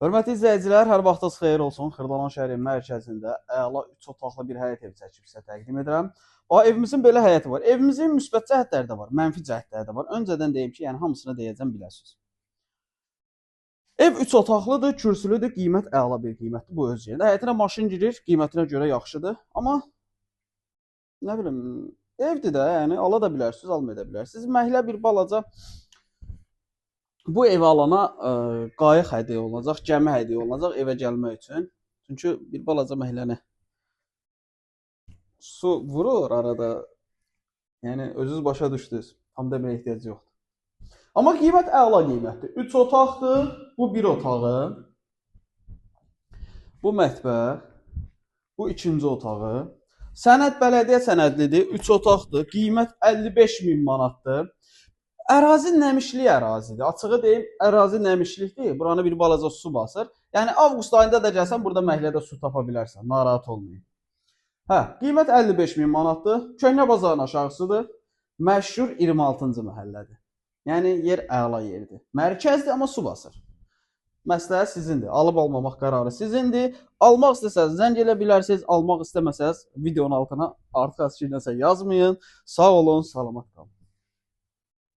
Hörmətli izləyicilər, hər vaxtınız xeyir olsun. Xırdalan şəhərin mərkəzində əla 3 otaqlı bir həyət evi çəkib sizə təqdim edirəm. Evimizin belə həyəti var. Evimizin müsbət cəhətləri də var, mənfi cəhətləri də var. Öncədən deyim ki, yəni hamısını deyəcəm, biləsiniz. Ev 3 otaqlıdır, kürsülüdür, qiymət əla bir qiymətdir bu öz yerində. Həyətinə maşın girir, qiymətinə görə yaxşıdır. Amma nə bilim, evdir də, yəni ala da bilərsiniz, almaya da bilərsiniz. Məhlə bir balaca bu evi alana qayıq hədiyyə olunacaq, gəmi hədiyyə olunacaq evə gəlmək üçün. Çünki bir balaca məhləni su vurur arada. Yəni özünüz başa düşdünüz. Tam deməyə ehtiyac yoxdur. Amma qiymət əla qiymətdir. 3 otaqdır. Bu bir otağı. Bu mətbəx. Bu ikinci otağı. Sənəd bələdiyyə sənədlidir. 3 otaqdır. Qiymət 55.000 manatdır. Ərazi nəmişlik ərazidir. Açığı deyim, ərazi nəmişlikdir. Buranı bir balaca su basır. Yəni avqust ayında da gəlsən burada məhəllədə su tapa bilərsən. Narahat olmayın. Qiymət 55.000 manatdır. Köhnə bazarın aşağısıdır. Məşhur 26-cı məhəllədir. Yəni yer əla yerdir. Mərkəzdir, amma su basır. Məsləhət sizindir. Alıb almamaq qərarı sizindir. Almaq istəsəniz zəng elə bilərsiniz. Almaq istəməsəniz videonun altına artıq yazmayın. Sağ olun, salamat qalın.